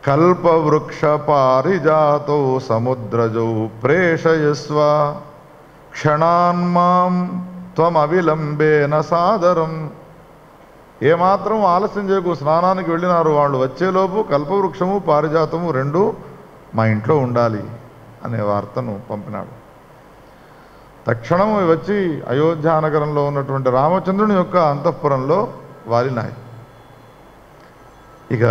కల్పవృక్ష పారిజాతో సముద్రజౌ ప్రేషయస్వ క్షణాన్మాం త్వమవిలంబేన సాదరం. ఏమాత్రం ఆలస్యం చేయకు, స్నానానికి వెళ్ళినారు వాళ్ళు, వచ్చేలోపు కల్పవృక్షము పారిజాతము రెండు మా ఇంట్లో ఉండాలి అనే వార్తను పంపినాడు. తక్షణం వచ్చి అయోధ్యానగరంలో ఉన్నటువంటి రామచంద్రుని యొక్క అంతఃపురంలో వాలినాయి. ఇక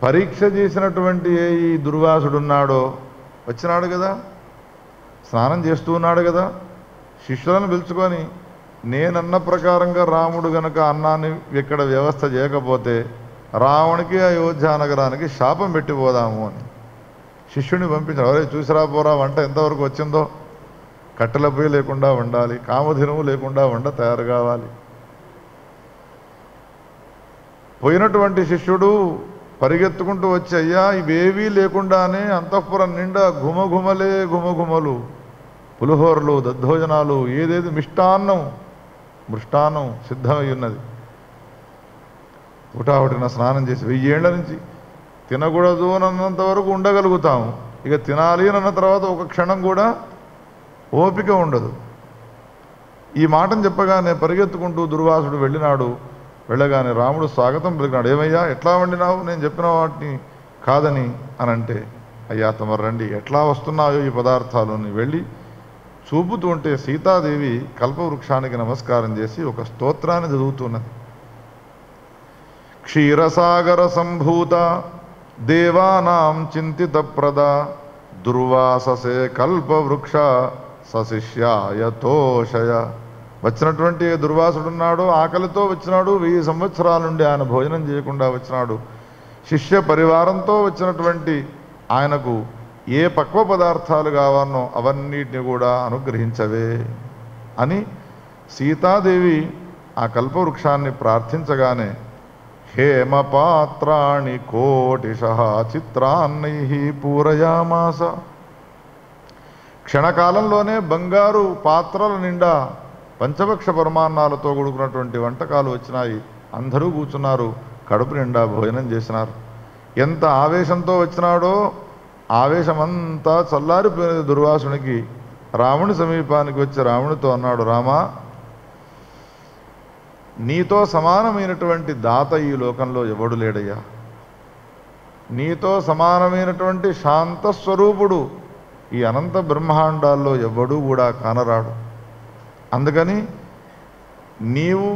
పరీక్ష చేసినటువంటి ఈ దుర్వాసుడున్నాడో వచ్చినాడు కదా, స్నానం చేస్తూ ఉన్నాడు కదా, శిష్యులను పిలుచుకొని నేనన్న ప్రకారంగా రాముడు గనక అన్నాన్ని ఇక్కడ వ్యవస్థ చేయకపోతే రావణునికి అయోధ్యానగరానికి శాపం పెట్టిపోదాము అని శిష్యుని పంపించాడు. ఎవరే చూసిరా పోరా, వంట ఎంతవరకు వచ్చిందో, కట్టెల పొయ్యి లేకుండా వండాలి, కామధేనువు లేకుండా వంట తయారు కావాలి. పోయినటువంటి శిష్యుడు పరిగెత్తుకుంటూ వచ్చి, అయ్యా ఇవేవీ లేకుండానే అంతఃపురం నిండా ఘుమఘుమలే ఘుమఘుమలు, పులిహోరలు, దద్దోజనాలు, ఏదేది మృష్టాన్నం సిద్ధమై ఉన్నది. ఉటావుటిన స్నానం చేసి 1000 ఏళ్ల నుంచి తినకూడదు అన్నంత వరకు ఉండగలుగుతాము, ఇక తినాలి అన్న తర్వాత ఒక క్షణం కూడా ఓపిక ఉండదు. ఈ మాటను చెప్పగానే పరిగెత్తుకుంటూ దుర్వాసుడు వెళ్ళినాడు. వెళ్ళగానే రాముడు స్వాగతం పలికినాడు. ఏమయ్యా ఎట్లా వండినావు, నేను చెప్పిన వాటిని కాదని అనంటే, అయ్యా తమరు రండి, ఎట్లా వస్తున్నాయో ఈ పదార్థాలు అని వెళ్ళి చూపుతూ ఉంటే సీతాదేవి కల్పవృక్షానికి నమస్కారం చేసి ఒక స్తోత్రాన్ని చదువుతున్నది. క్షీరసాగర సంభూత దేవానాం చింతిత ప్రద దుర్వాససే కల్పవృక్ష సశిష్యాయ తోషయ. వచ్చినటువంటి దుర్వాసుడున్నాడు, ఆకలితో వచ్చినాడు, 1000 సంవత్సరాల నుండి ఆయన భోజనం చేయకుండా వచ్చినాడు. శిష్య పరివారంతో వచ్చినటువంటి ఆయనకు ఏ పక్వ పదార్థాలు కావాలనో అవన్నిటిని కూడా అనుగ్రహించవే అని సీతాదేవి ఆ కల్పవృక్షాన్ని ప్రార్థించగానే హేమపాత్రాణి కోటిశః చిత్రాన్నై పూరయామాస. క్షణకాలంలోనే బంగారు పాత్రల నిండా పంచభక్ష పరమాన్నాలతో కూడుకున్నటువంటి వంటకాలు వచ్చినాయి. అందరూ కూర్చున్నారు, కడుపు నిండా భోజనం చేసినారు. ఎంత ఆవేశంతో వచ్చినాడో ఆవేశమంతా చల్లారిపోయినది దుర్వాసునికి. రాముని సమీపానికి వచ్చి రామునితో అన్నాడు, రామా, నీతో సమానమైనటువంటి దాత ఈ లోకంలో ఎవడు లేడయ్యా, నీతో సమానమైనటువంటి శాంతస్వరూపుడు ఈ అనంత బ్రహ్మాండాల్లో ఎవడూ కూడా కానరాడు. అందుకని నీవు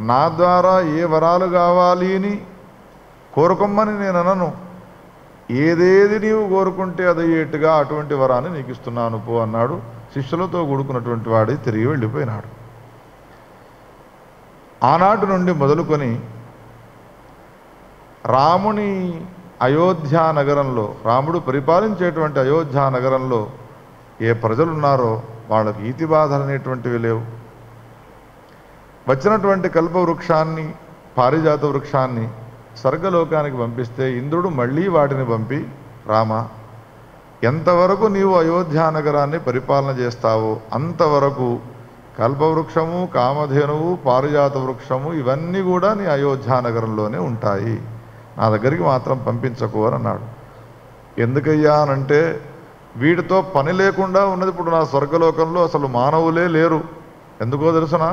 నా ద్వారా ఏ వరాలు కావాలి అని కోరుకోమని నేను అనను, ఏదేది నీవు కోరుకుంటే అదయ్యేట్టుగా అటువంటి వరాన్ని నీకు ఇస్తున్నాను పో అన్నాడు. శిష్యులతో కూడుకున్నటువంటి వాడి తిరిగి వెళ్ళిపోయినాడు. ఆనాటి నుండి మొదలుకొని రాముని అయోధ్యా నగరంలో, రాముడు పరిపాలించేటువంటి అయోధ్యా నగరంలో ఏ ప్రజలున్నారో వాళ్ళకి ఈతి బాధలు అనేటువంటివి లేవు. వచ్చినటువంటి కల్పవృక్షాన్ని, పారిజాత వృక్షాన్ని స్వర్గలోకానికి పంపిస్తే ఇంద్రుడు మళ్ళీ వాటిని పంపి, రామ ఎంతవరకు నీవు అయోధ్యా నగరాన్ని పరిపాలన చేస్తావో అంతవరకు కల్పవృక్షము, కామధేనువు, పారిజాత వృక్షము ఇవన్నీ కూడా నీ అయోధ్యా నగరంలోనే ఉంటాయి, నా దగ్గరికి మాత్రం పంపించకు అని అన్నాడు. ఎందుకయ్యా అనంటే, వీటితో పని లేకుండా ఉన్నది ఇప్పుడు నా స్వర్గలోకంలో అసలు మానవులే లేరు. ఎందుకో తెలుసునా,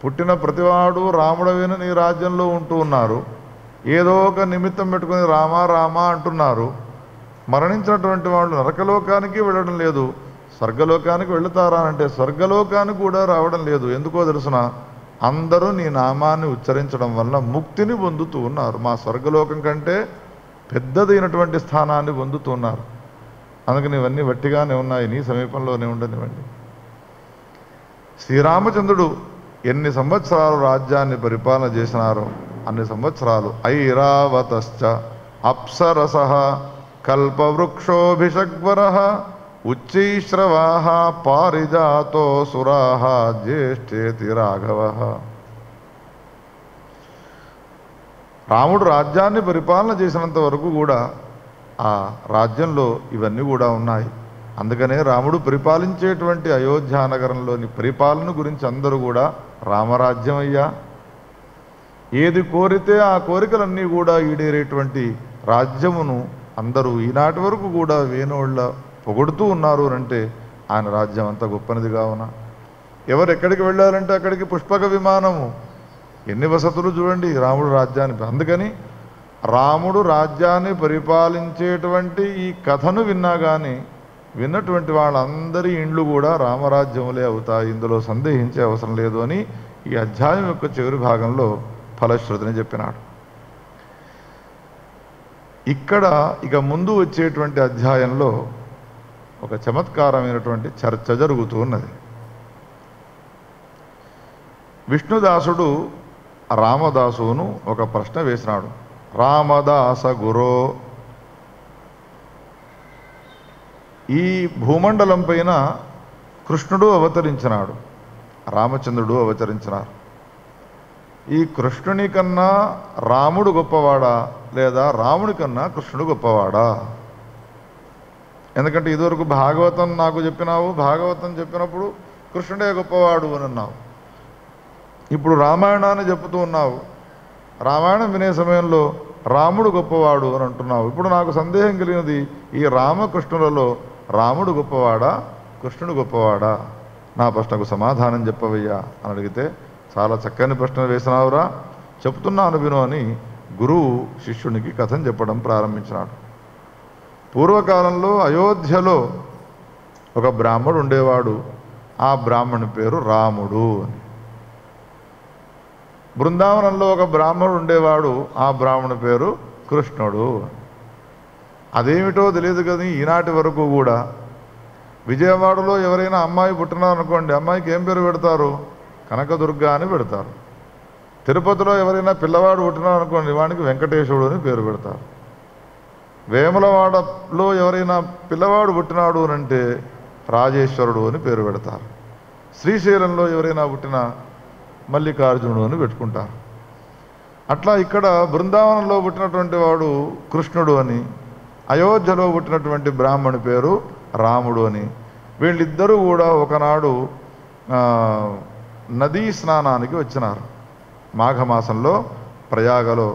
పుట్టిన ప్రతివాడు రాముడవేన నీ రాజ్యంలో ఉంటూ ఉన్నారు, ఏదో ఒక నిమిత్తం పెట్టుకుని రామా రామా అంటున్నారు. మరణించినటువంటి వాళ్ళు నరకలోకానికి వెళ్ళడం లేదు, స్వర్గలోకానికి వెళుతారా అంటే స్వర్గలోకానికి కూడా రావడం లేదు. ఎందుకో తెలుసున, అందరూ నీ నామాన్ని ఉచ్చరించడం వల్ల ముక్తిని పొందుతూ ఉన్నారు, మా స్వర్గలోకం కంటే పెద్దదైనటువంటి స్థానాన్ని పొందుతూ ఉన్నారు. అందుకని ఇవన్నీ వట్టిగానే ఉన్నాయి, నీ సమీపంలోనే ఉండనివ్వండి. శ్రీరామచంద్రుడు ఎన్ని సంవత్సరాలు రాజ్యాన్ని పరిపాలన చేసినారో అన్ని సంవత్సరాలు ఐరావతశ్చ అప్సరసః కల్పవృక్షోభిషగ్వరః ఉచ్చైశ్రవాః పారిజాతో సురాః జ్యేష్ఠేతి రాఘవః. రాముడు రాజ్యాన్ని పరిపాలన చేసినంత వరకు కూడా ఆ రాజ్యంలో ఇవన్నీ కూడా ఉన్నాయి. అందుకనే రాముడు పరిపాలించేటువంటి అయోధ్యా నగరంలోని పరిపాలన గురించి అందరూ కూడా రామరాజ్యం అయ్యా, ఏది కోరితే ఆ కోరికలన్నీ కూడా ఈడేరేటువంటి రాజ్యమును అందరూ ఈనాటి వరకు కూడా వేణోళ్ళ పొగుడుతూ ఉన్నారు అంటే ఆయన రాజ్యం అంత గొప్పనిది కావున. ఎవరు ఎక్కడికి వెళ్ళారంటే అక్కడికి పుష్పక విమానము, ఎన్ని వసతులు చూడండి రాముడు రాజ్యానికి. అందుకని రాముడు రాజ్యాన్ని పరిపాలించేటువంటి ఈ కథను విన్నా కానీ విన్నటువంటి వాళ్ళందరి ఇండ్లు కూడా రామరాజ్యములే అవుతాయి, ఇందులో సందేహించే అవసరం లేదు అని ఈ అధ్యాయం యొక్క చివరి భాగంలో ఫలశ్రుతిని చెప్పినాడు. ఇక్కడ ఇక ముందు వచ్చేటువంటి అధ్యాయంలో ఒక చమత్కారమైనటువంటి చర్చ జరుగుతూ ఉన్నది. విష్ణుదాసుడు రామదాసును ఒక ప్రశ్న వేసినాడు. రామదాస గురో, ఈ భూమండలం పైన కృష్ణుడు అవతరించినాడు, రామచంద్రుడు అవతరించినారు. ఈ కృష్ణుని కన్నా రాముడు గొప్పవాడా లేదా రాముడి కన్నా కృష్ణుడు గొప్పవాడా? ఎందుకంటే ఇదివరకు భాగవతం నాకు చెప్పినావు, భాగవతం చెప్పినప్పుడు కృష్ణుడే గొప్పవాడు అని అన్నావు. ఇప్పుడు రామాయణాన్ని చెప్తూ ఉన్నావు, రామాయణం వినే సమయంలో రాముడు గొప్పవాడు అని అంటున్నావు. ఇప్పుడు నాకు సందేహం కలిగినది, ఈ రామకృష్ణులలో రాముడు గొప్పవాడా కృష్ణుడు గొప్పవాడా? నా ప్రశ్నకు సమాధానం చెప్పవయ్యా అని అడిగితే, చాలా చక్కని ప్రశ్న వేసినావురా, చెప్తున్నాను విను అని గురువు శిష్యునికి కథం చెప్పడం ప్రారంభించినాడు. పూర్వకాలంలో అయోధ్యలో ఒక బ్రాహ్మడు ఉండేవాడు. ఆ బ్రాహ్మణుని పేరు రాముడు అని. బృందావనంలో ఒక బ్రాహ్మణుడు ఉండేవాడు. ఆ బ్రాహ్మణుని పేరు కృష్ణుడు. అదేమిటో తెలియదు కదా ఈనాటి వరకు కూడా. విజయవాడలో ఎవరైనా అమ్మాయి పుట్టినారనుకోండి, అమ్మాయికి ఏం పేరు పెడతారు? కనకదుర్గ అని పెడతారు. తిరుపతిలో ఎవరైనా పిల్లవాడు పుట్టినారనుకోండి, వానికి వెంకటేశ్వరుడు అని పేరు పెడతారు. వేములవాడలో ఎవరైనా పిల్లవాడు పుట్టినాడు అంటే రాజేశ్వరుడు అని పేరు పెడతారు. శ్రీశైలంలో ఎవరైనా పుట్టినా మల్లికార్జునుడు అని పెట్టుకుంటారు. అట్లా ఇక్కడ బృందావనంలో పుట్టినటువంటి వాడు కృష్ణుడు అని, అయోధ్యలో పుట్టినటువంటి బ్రాహ్మణి పేరు రాముడు అని. వీళ్ళిద్దరూ కూడా ఒకనాడు నదీ స్నానానికి వచ్చినారు. మాఘమాసంలో ప్రయాగలో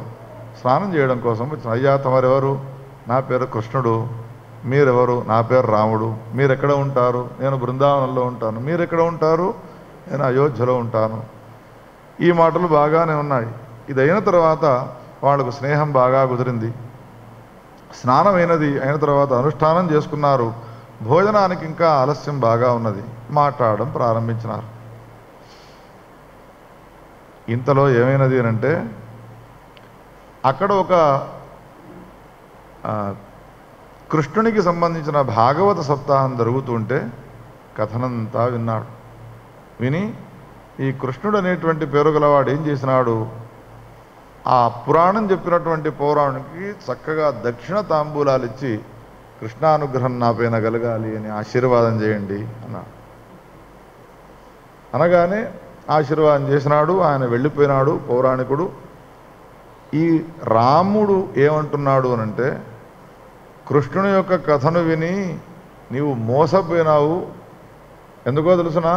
స్నానం చేయడం కోసం వచ్చిన. అయ్యా తమరెవరు? నా పేరు కృష్ణుడు. మీరెవరు? నా పేరు రాముడు. మీరెక్కడ ఉంటారు? నేను బృందావనంలో ఉంటాను. మీరెక్కడ ఉంటారు? నేను అయోధ్యలో ఉంటాను. ఈ మాటలు బాగానే ఉన్నాయి. ఇది అయిన తర్వాత వాళ్ళకు స్నేహం బాగా కుదిరింది. స్నానం అయిన తర్వాత అనుష్ఠానం చేసుకున్నారు. భోజనానికి ఇంకా ఆలస్యం బాగా ఉన్నది. మాట్లాడడం ప్రారంభించినారు. ఇంతలో ఏమైనది అంటే అక్కడ ఒక కృష్ణునికి సంబంధించిన భాగవత సప్తాహం జరుగుతుంటే కథనంతా విన్నాడు. విని ఈ కృష్ణుడు అనేటువంటి పేరు గలవాడు ఏం చేసినాడు, ఆ పురాణం చెప్పినటువంటి పౌరాణికి చక్కగా దక్షిణ తాంబూలాలు ఇచ్చి కృష్ణానుగ్రహం నా పైన కలగాలి అని ఆశీర్వాదం చేయండి అన్నాడు. అనగానే ఆశీర్వాదం చేసినాడు. ఆయన వెళ్ళిపోయినాడు పౌరాణికుడు. ఈ రాముడు ఏమంటున్నాడు అనంటే, కృష్ణుని యొక్క కథను విని నీవు మోసపోయినావు. ఎందుకో తెలుసునా,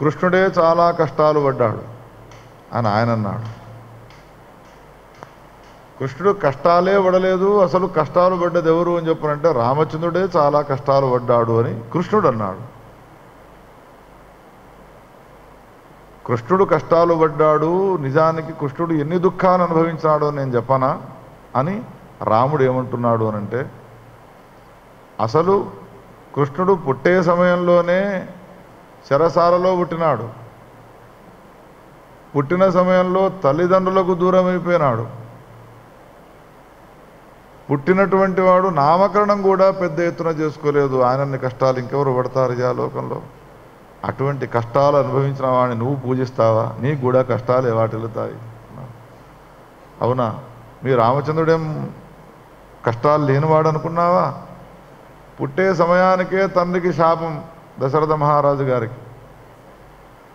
కృష్ణుడే చాలా కష్టాలు పడ్డాడు అని ఆయన అన్నాడు. కృష్ణుడు కష్టాలే పడలేదు, అసలు కష్టాలు పడ్డది ఎవరు అని చెప్పనంటే రామచంద్రుడే చాలా కష్టాలు పడ్డాడు అని కృష్ణుడు అన్నాడు. కృష్ణుడు కష్టాలు పడ్డాడు, నిజానికి కృష్ణుడు ఎన్ని దుఃఖాలు అనుభవించాడో నేను చెప్పనా అని రాముడు ఏమంటున్నాడు అనంటే, అసలు కృష్ణుడు పుట్టే సమయంలోనే చెరసాలలో పుట్టినాడు. పుట్టిన సమయంలో తల్లిదండ్రులకు దూరం అయిపోయినాడు. పుట్టినటువంటి వాడు నామకరణం కూడా పెద్ద ఎత్తున చేసుకోలేదు. ఆయనన్ని కష్టాలు ఇంకెవరు పడతారు ఈ లోకంలో? అటువంటి కష్టాలు అనుభవించిన వాడిని నువ్వు పూజిస్తావా? నీకు కూడా కష్టాలు వాటిల్లుతాయి. అవునా? మీ రామచంద్రుడేం కష్టాలు లేనివాడు అనుకున్నావా? పుట్టే సమయానికే తండ్రికి శాపం దశరథ మహారాజు గారికి.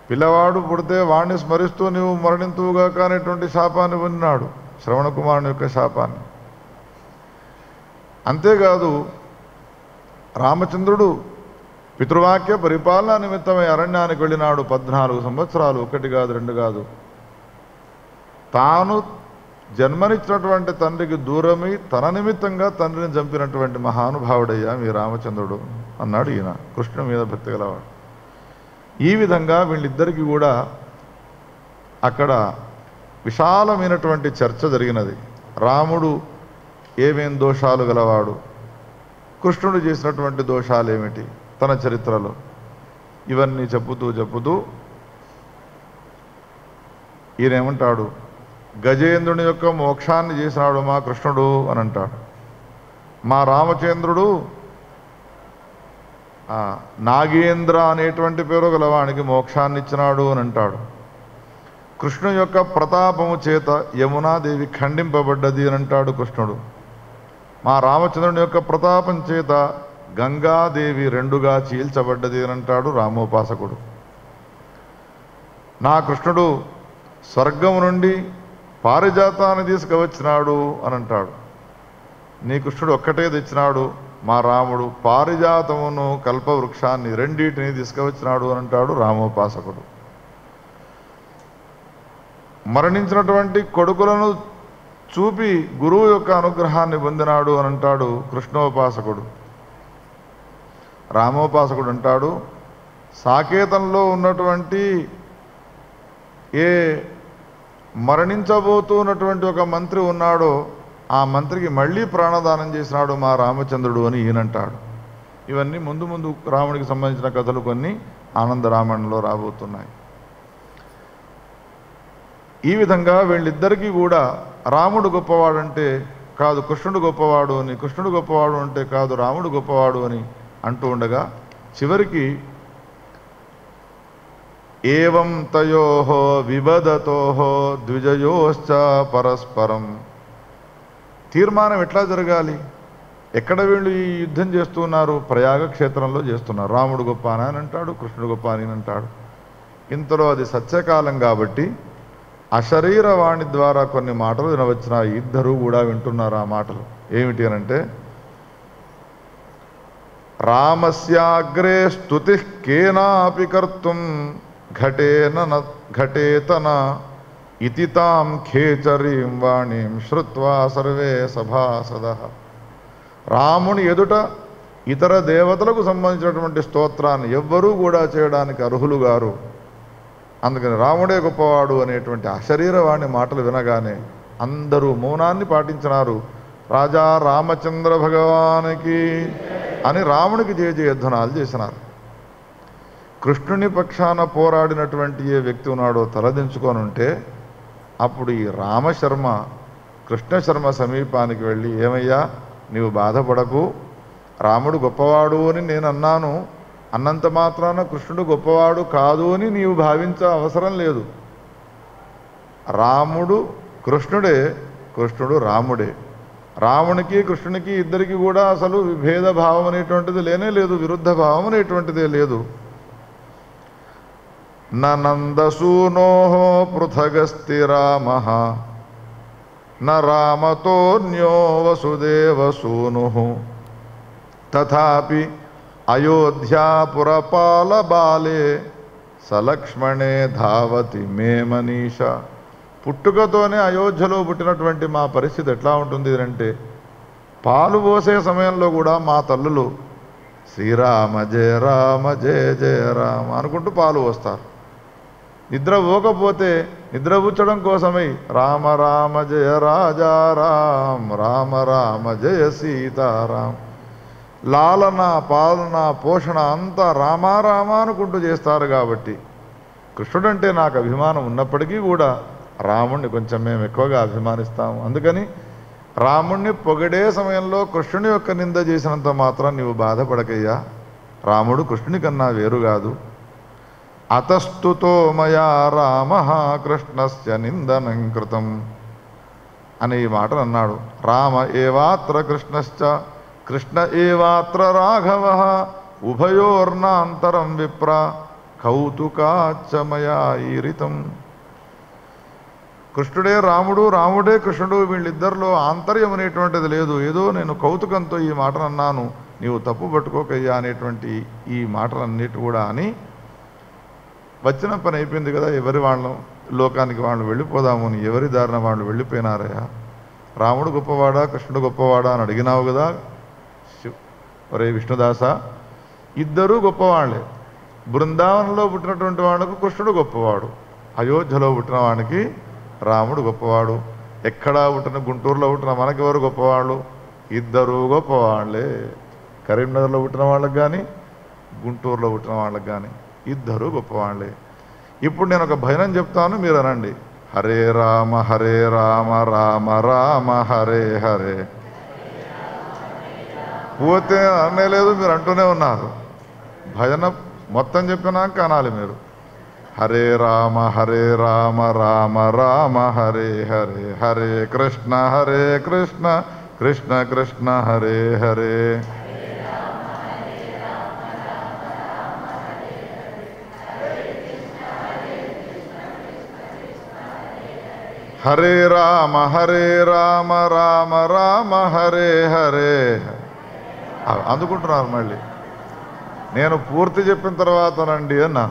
పిల్లవాడు పుడితే వాడిని స్మరిస్తూ నీవు మరణింతువుగా కానిటువంటి శాపాన్ని పొందినాడు, శ్రవణ కుమారుని యొక్క శాపాన్ని. అంతేకాదు రామచంద్రుడు పితృవాక్య పరిపాలన నిమిత్తమై అరణ్యానికి వెళ్ళినాడు. 14 సంవత్సరాలు, 1 కాదు 2 కాదు. తాను జన్మనిచ్చినటువంటి తండ్రికి దూరమై తన నిమిత్తంగా తండ్రిని చంపినటువంటి మహానుభావుడయ్యా మీ రామచంద్రుడు అన్నాడు ఈయన కృష్ణుని మీద భక్తి గలవాడు. ఈ విధంగా వీళ్ళిద్దరికీ కూడా అక్కడ విశాలమైనటువంటి చర్చ జరిగినది. రాముడు ఏమేం దోషాలు గలవాడు, కృష్ణుడు చేసినటువంటి దోషాలు ఏమిటి తన చరిత్రలో, ఇవన్నీ చెప్పుతూ ఈయనేమంటాడు, గజేంద్రుని యొక్క మోక్షాన్ని చేసినాడు మా కృష్ణుడు అని అంటాడు. మా రామచంద్రుడు నాగేంద్ర అనేటువంటి పేరు గలవానికి మోక్షాన్ని ఇచ్చినాడు అని అంటాడు. కృష్ణుని యొక్క ప్రతాపము చేత యమునాదేవి ఖండింపబడ్డది అని అంటాడు కృష్ణుడు. మా రామచంద్రుని యొక్క ప్రతాపం చేత గంగాదేవి రెండుగా చీల్చబడ్డది అని అంటాడు రామోపాసకుడు. నా కృష్ణుడు స్వర్గము నుండి పారిజాతాన్ని తీసుకువచ్చినాడు అని అంటాడు. నీ కృష్ణుడు ఒక్కటే తెచ్చినాడు, మా రాముడు పారిజాతమును కల్పవృక్షాన్ని రెండింటిని తీసుకువచ్చినాడు అని అంటాడు రామోపాసకుడు. మరణించినటువంటి కొడుకులను చూపి గురువు యొక్క అనుగ్రహాన్ని పొందినాడు అని అంటాడు కృష్ణోపాసకుడు. రామోపాసకుడు అంటాడు, సాకేతంలో ఉన్నటువంటి ఏ మరణించబోతున్నటువంటి ఒక మంత్రి ఉన్నాడో ఆ మంత్రికి మళ్ళీ ప్రాణదానం చేసినాడు మా రామచంద్రుడు అని ఈయనంటాడు. ఇవన్నీ ముందు ముందు రాముడికి సంబంధించిన కథలు కొన్ని ఆనంద రామాయణంలో రాబోతున్నాయి. ఈ విధంగా వీళ్ళిద్దరికీ కూడా రాముడు గొప్పవాడంటే కాదు కృష్ణుడు గొప్పవాడు అని, కృష్ణుడు గొప్పవాడు అంటే కాదు రాముడు గొప్పవాడు అని అంటూ ఉండగా చివరికి ఏవం తయోః విబదతోః ద్విజయోశ్చ పరస్పరం. తీర్మానం ఎట్లా జరగాలి, ఎక్కడ వీళ్ళు ఈ యుద్ధం చేస్తున్నారు, ప్రయాగ క్షేత్రంలో చేస్తున్నారు. రాముడు గొప్ప అని అంటాడు, కృష్ణుడు గొప్ప అని అంటాడు. ఇంతలో అది సత్యకాలం కాబట్టి అశరీరవాణి ద్వారా కొన్ని మాటలు వినవచ్చిన ఇద్దరు కూడా వింటున్నారు ఆ మాటలు. ఏమిటి అనంటే, రామస్యాగ్రే స్తుతి కేనాపి కర్తుం ఘటేతన ఇతి తాం ఖేచరీం వాణీం శ్రుత్వా సర్వే సభాసదః. రాముని ఎదుట ఇతర దేవతలకు సంబంధించినటువంటి స్తోత్రాన్ని ఎవ్వరూ కూడా చేయడానికి అర్హులు గారు. అందుకని రాముడే గొప్పవాడు అనేటువంటి అశరీరవాణి మాటలు వినగానే అందరూ మౌనాన్ని పాటించినారు. రాజా రామచంద్ర భగవానికి అని రామునికి జయజయధ్వనాలు చేసినారు. కృష్ణుని పక్షాన పోరాడినటువంటి ఏ వ్యక్తి ఉన్నాడో తలదించుకొని ఉంటే అప్పుడు ఈ రామశర్మ కృష్ణశర్మ సమీపానికి వెళ్ళి, ఏమయ్యా నీవు బాధపడకు, రాముడు గొప్పవాడు అని నేను అన్నాను, అన్నంత మాత్రాన కృష్ణుడు గొప్పవాడు కాదు అని నీవు భావించే అవసరం లేదు. రాముడు కృష్ణుడే, కృష్ణుడు రాముడే. రామునికి కృష్ణునికి ఇద్దరికి కూడా అసలు విభేద భావం అనేటువంటిది లేనే లేదు, విరుద్ధ భావం అనేటువంటిదే లేదు. నందసూనోః పృథగస్తి రామః న రామతోన్యో వసుదేవసూనుః తథాపి అయోధ్యాపురపాలబాలే సలక్ష్మణే ధావతి మే మనీష. పుట్టుకతోనే అయోధ్యలో పుట్టినటువంటి మా పరిస్థితి ఎట్లా ఉంటుంది అంటే, పాలు పోసే సమయంలో కూడా మా తల్లులు శ్రీరామ జయ రామ జయ జయ రామ అనుకుంటూ పాలు పోస్తారు. నిద్ర పోకపోతే నిద్రపుచ్చడం కోసమై రామ రామ జయ రాజా రామ్ రామ రామ జయ సీతారాం. లాలన పాలన పోషణ అంతా రామారామ అనుకుంటూ చేస్తారు. కాబట్టి కృష్ణుడంటే నాకు అభిమానం ఉన్నప్పటికీ కూడా రాముణ్ణి కొంచెం మేము ఎక్కువగా అభిమానిస్తాము. అందుకని రాముణ్ణి పొగిడే సమయంలో కృష్ణుని యొక్క నింద చేసినంత మాత్రం నీవు బాధపడకయ్యా, రాముడు కృష్ణుని కన్నా వేరు కాదు. అతస్తుతో మయా రామ కృష్ణస్య నిందనం కృతం అనే ఈ మాటలు అన్నాడు. రామ ఏవాత్ర కృష్ణశ్చ కృష్ణ ఏవాత్ర రాఘవ ఉభయోర్నాంతరం విప్ర కౌతుకాచ్చ మయా ఈరితం. కృష్ణుడే రాముడు, రాముడే కృష్ణుడు, వీళ్ళిద్దరిలో ఆంతర్యం అనేటువంటిది లేదు. ఏదో నేను కౌతుకంతో ఈ మాటలు అన్నాను, నీవు తప్పు పట్టుకోకయ్యా అనేటువంటి ఈ మాటలన్నిటి కూడా అని వచ్చిన పని అయిపోయింది కదా, ఎవరి వాళ్ళం లోకానికి వాళ్ళు వెళ్ళిపోదాము అని ఎవరి దారిన వాళ్ళు వెళ్ళిపోయినారయ్యా. రాముడు గొప్పవాడా కృష్ణుడు గొప్పవాడా అని అడిగినావు కదా ఒరే విష్ణుదాస, ఇద్దరూ గొప్పవాళ్లే. బృందావనంలో పుట్టినటువంటి వాడికి కృష్ణుడు గొప్పవాడు, అయోధ్యలో పుట్టిన వాడికి రాముడు గొప్పవాడు. ఎక్కడా పుట్టిన గుంటూరులో పుట్టిన మనకెవరు గొప్పవాళ్ళు? ఇద్దరూ గొప్పవాళ్లే. కరీంనగర్లో పుట్టిన వాళ్ళకి కానీ గుంటూరులో పుట్టిన వాళ్ళకి కానీ ఇద్దరూ గొప్పవాళ్లే. ఇప్పుడు నేను ఒక భజనం చెప్తాను, మీరు అనండి. హరే రామ రామ రామ హరే హరే. పోతే అనలేదు, మీరు అంటూనే ఉన్నారు. భజన మొత్తం చెప్పినాక అనాలి మీరు. హరే రామ రామ రామ హరే హరే. హరే కృష్ణ కృష్ణ కృష్ణ హరే హరే. హరే రామ రామ రామ హరే హరే. అందుకుంటున్నారు మళ్ళీ. నేను పూర్తి చెప్పిన తర్వాత రండి అన్నా.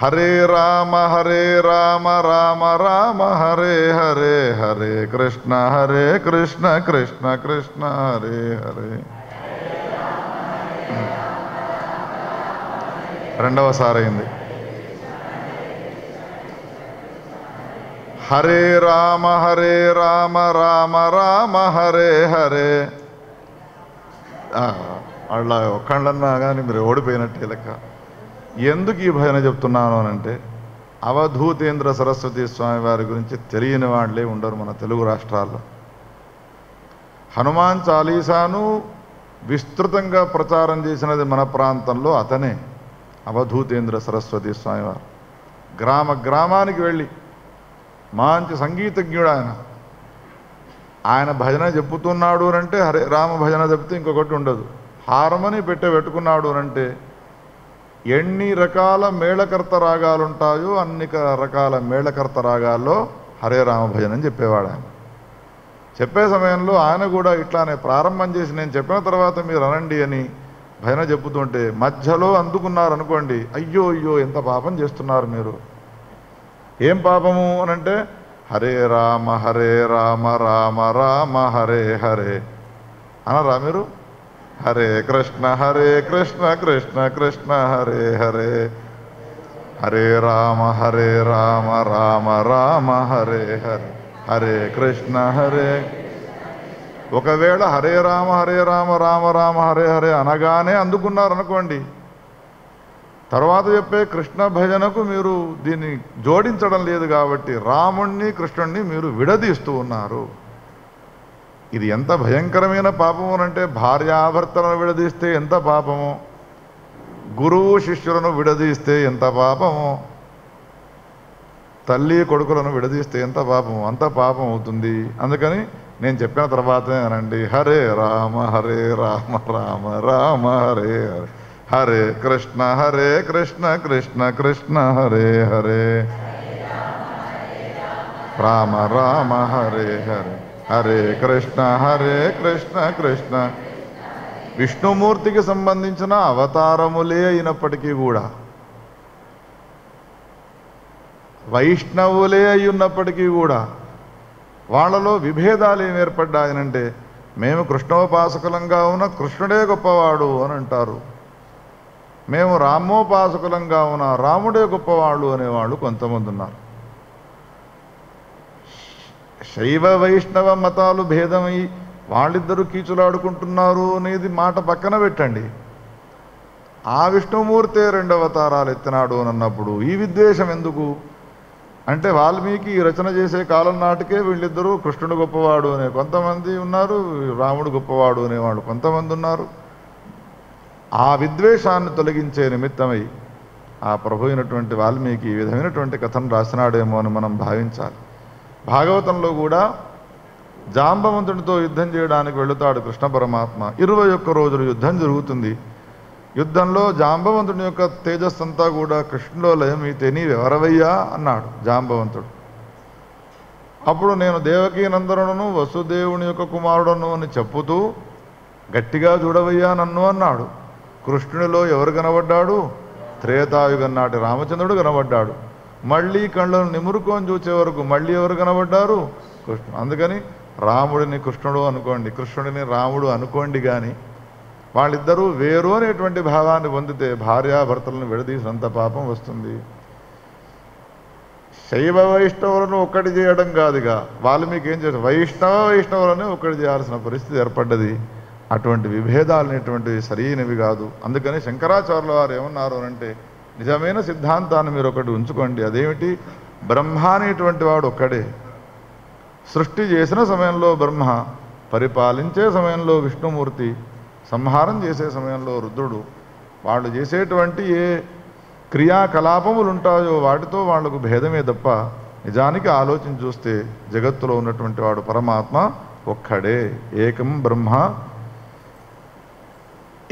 హరే రామ రామ రామ హరే హరే. హరే కృష్ణ కృష్ణ కృష్ణ హరే హరే. రెండవసారి అయింది. హరే రామ రామ రామ హరే హరే. అలా ఒక్కళ్ళన్నా కానీ మీరు ఓడిపోయినట్టే లెక్క. ఎందుకు ఈ భజన చెప్తున్నాను అనంటే, అవధూతేంద్ర సరస్వతి స్వామి వారి గురించి తెలియని వాళ్ళే ఉండరు మన తెలుగు రాష్ట్రాల్లో. హనుమాన్ చాలీసాను విస్తృతంగా ప్రచారం చేసినది మన ప్రాంతంలో అతనే, అవధూతేంద్ర సరస్వతి స్వామివారు. గ్రామ గ్రామానికి వెళ్ళి మంచి సంగీతజ్ఞుడు ఆయన భజన చెప్పుతున్నాడు అంటే హరే రామ భజన చెప్తే ఇంకొకటి ఉండదు. హార్మోని పెట్టుకున్నాడు అంటే ఎన్ని రకాల మేళకర్త రాగాలు ఉంటాయో అన్ని రకాల మేళకర్త రాగాల్లో హరే రామ భజన అని చెప్పేవాడు ఆయన. చెప్పే సమయంలో ఆయన కూడా ఇట్లానే ప్రారంభం చేసి నేను చెప్పిన తర్వాత మీరు అనండి అని భజన చెప్పుతుంటే మధ్యలో అందుకున్నారు అనుకోండి, అయ్యో అయ్యో ఎంత పాపం చేస్తున్నారు మీరు. ఏం పాపము అనంటే హరే రామ రామ రామ హరే హరే అనరా మీరు? హరే కృష్ణ కృష్ణ కృష్ణ హరే హరే. హరే రామ రామ రామ హరే హరే. హరే కృష్ణ ఒకవేళ హరే రామ రామ రామ హరే హరే అనగానే అందుకున్నారనుకోండి, తర్వాత చెప్పే కృష్ణ భజనకు మీరు దీన్ని జోడించడం లేదు కాబట్టి రాముణ్ణి కృష్ణుణ్ణి మీరు విడదీస్తూ ఉన్నారు. ఇది ఎంత భయంకరమైన పాపము అంటే, భార్యాభర్తలను విడదీస్తే ఎంత పాపము, గురువు శిష్యులను విడదీస్తే ఎంత పాపము, తల్లి కొడుకులను విడదీస్తే ఎంత పాపము, అంత పాపం అవుతుంది. అందుకని నేను చెప్పిన తర్వాతే అనండి. హరే రామ రామ రామ హరే హరే. హరే కృష్ణ కృష్ణ కృష్ణ హరే హరే. రామ రామ హరే హరే. హరే కృష్ణ కృష్ణ. విష్ణుమూర్తికి సంబంధించిన అవతారములే అయినప్పటికీ కూడా, వైష్ణవులే అయి ఉన్నప్పటికీ కూడా వాళ్ళలో విభేదాలు ఏమి ఏర్పడ్డాయనంటే, మేము కృష్ణోపాసకులంగా ఉన్న కృష్ణుడే గొప్పవాడు అని అంటారు, మేము రామోపాసకులంగా ఉన్న రాముడే గొప్పవాళ్ళు అనేవాళ్ళు కొంతమంది ఉన్నారు. శైవ వైష్ణవ మతాలు భేదమై వాళ్ళిద్దరూ కీచులాడుకుంటున్నారు అనేది మాట పక్కన పెట్టండి. ఆ విష్ణుమూర్తే 2 అవతారాలు ఎత్తినాడు అని అన్నప్పుడు ఈ విద్వేషం ఎందుకు అంటే, వాల్మీకి ఈ రచన చేసే కాలం నాటికే వీళ్ళిద్దరూ కృష్ణుడు గొప్పవాడు అనే కొంతమంది ఉన్నారు, రాముడు గొప్పవాడు అనేవాళ్ళు కొంతమంది ఉన్నారు. ఆ విద్వేషాన్ని తొలగించే నిమిత్తమై ఆ ప్రభు అయినటువంటి వాల్మీకి ఈ విధమైనటువంటి కథను రాసినాడేమో అని మనం భావించాలి. భాగవతంలో కూడా జాంబవంతుడితో యుద్ధం చేయడానికి వెళుతాడు కృష్ణ పరమాత్మ. 21 రోజులు యుద్ధం జరుగుతుంది. యుద్ధంలో జాంబవంతుడి యొక్క తేజస్సంతా కూడా కృష్ణులో లయమైతే నీవెవరవయ్యా అన్నాడు జాంబవంతుడు. అప్పుడు నేను దేవకీ నందనును వసుదేవుని యొక్క కుమారుడను అని చెప్పుతూ గట్టిగా చూడవయ్యా నన్ను అన్నాడు. కృష్ణునిలో ఎవరు కనబడ్డాడు? త్రేతాయుగం నాటి రామచంద్రుడు కనబడ్డాడు. మళ్ళీ కళ్ళను నిమురుకొని చూసే వరకు మళ్ళీ ఎవరు కనబడ్డారు? కృష్ణుడు. అందుకని రాముడిని కృష్ణుడు అనుకోండి, కృష్ణుడిని రాముడు అనుకోండి, కానీ వాళ్ళిద్దరూ వేరు అనేటువంటి భావాన్ని పొందితే భార్యాభర్తలను విడదీసినంత పాపం వస్తుంది. శైవ వైష్ణవులను ఒక్కటి చేయడం కాదుగా, వాల్మీకి ఏం చేశారు? వైష్ణవులను ఒక్కటి చేయాల్సిన పరిస్థితి ఏర్పడ్డది. అటువంటి విభేదాలు అనేటువంటివి సరైనవి కాదు. అందుకని శంకరాచార్యుల వారు ఏమన్నారు అంటే, నిజమైన సిద్ధాంతాన్ని మీరు ఒకటి ఉంచుకోండి. అదేమిటి? బ్రహ్మ అనేటువంటి వాడు ఒక్కడే. సృష్టి చేసిన సమయంలో బ్రహ్మ, పరిపాలించే సమయంలో విష్ణుమూర్తి, సంహారం చేసే సమయంలో రుద్రుడు. వాళ్ళు చేసేటువంటి ఏ క్రియాకలాపములు ఉంటాయో వాటితో వాళ్లకు భేదమే తప్ప నిజానికి ఆలోచించి చూస్తే జగత్తులో ఉన్నటువంటి వాడు పరమాత్మ ఒక్కడే. ఏకం బ్రహ్మ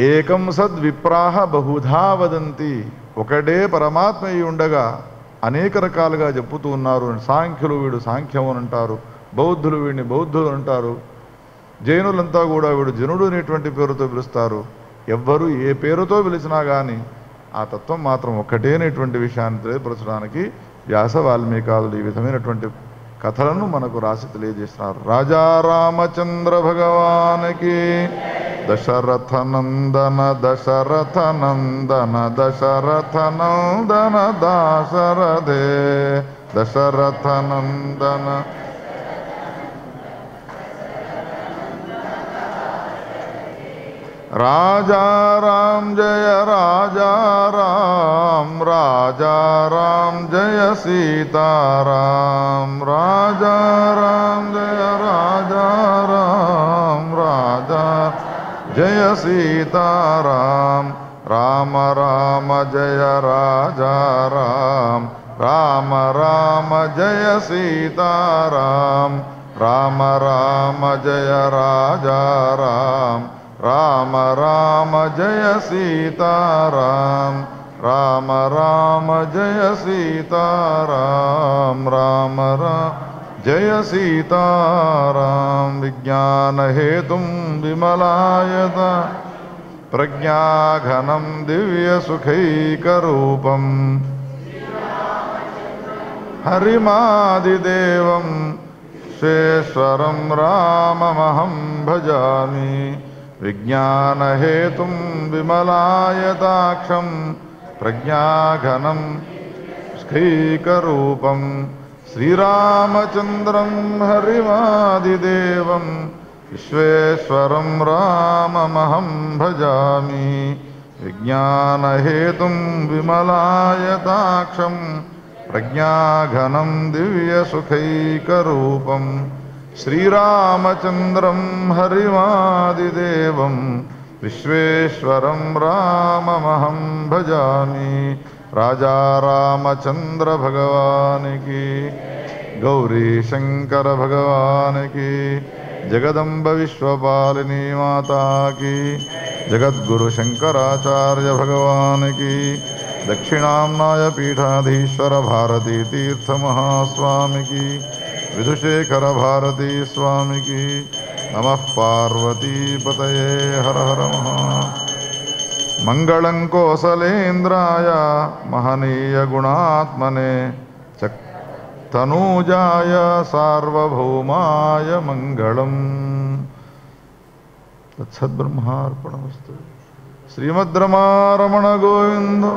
ఏకం సద్విప్రాహ బహుధా వదంతి. ఒకడే పరమాత్మ అయి ఉండగా అనేక రకాలుగా చెప్పుతూ ఉన్నారు. సాంఖ్యులు వీడు సాంఖ్యం అని అంటారు, బౌద్ధులు వీడిని బౌద్ధులు అంటారు, జైనులంతా కూడా వీడు జనుడు అనేటువంటి పేరుతో పిలుస్తారు. ఎవ్వరూ ఏ పేరుతో పిలిచినా కానీ ఆ తత్వం మాత్రం ఒక్కటే అనేటువంటి విషయాన్ని తెలియపరచడానికి వ్యాస వాల్మీకాదులు ఈ విధమైనటువంటి కథలను మనకు రాసి తెలియజేస్తున్నారు. రాజా రామచంద్ర భగవానికి దశరథ నందన దశరథ నందన దశరథ నందన దాశరథే దశరథ నందన. రాజా రామ్ జయ రాజా రామ్ రాజా రామ్ జయ సీతారాం రాజా రామ్ జయ రాజా రామ్ రాజా జయ సీతారాం రామ రామ జయ రాజా రామ్ రామ రామ జయ సీతారాం రామ రామ జయ రాజా రామ్ రామ రామ జయ సీతారాం రామ రామ జయ సీతారాం రామ రామ జయ సీతారాం. విజ్ఞానహేతుం విమలాయత ప్రజ్ఞాఘనం దివ్యసుఖైకరూపం హరిమాదిదేవం విశ్వేశ్వరం రామమహం భజామి. విజ్ఞానహేతుం విమలాయతాక్షం ప్రజ్ఞాఘనం స్ఖైకరూపం శ్రీరామచంద్రం హరిమాదిదేవం విశ్వేశ్వరం రామమహం భజామి. విజ్ఞానహేతుం విమలాయతాక్షం ప్రజ్ఞాఘనం దివ్యసుఖైకరూపం శ్రీరామచంద్రం హరిమాదిదేవం విశ్వేశ్వరం రామమహం భజామి. రాజా రామచంద్ర భగవానికి, గౌరీ శంకర భగవానికి, జగదంబ విశ్వపాలిని మాతాకి, జగద్గురు శంకరాచార్య భగవానికి, దక్షిణాంనాయ పీఠాధీశ్వర భారతీ తీర్థ మహాస్వామికి, విధుశేఖర భారతీ స్వామికి. నమః పార్వతీపతయే హర హర మహా. మంగళం కోసలేంద్రాయ మహనీయ గుణాత్మనే తనూజాయ సార్వభౌమాయ మంగళం. తత్సద్బ్రహ్మార్పణమస్తు. శ్రీమద్రమారమణ గోవిందో.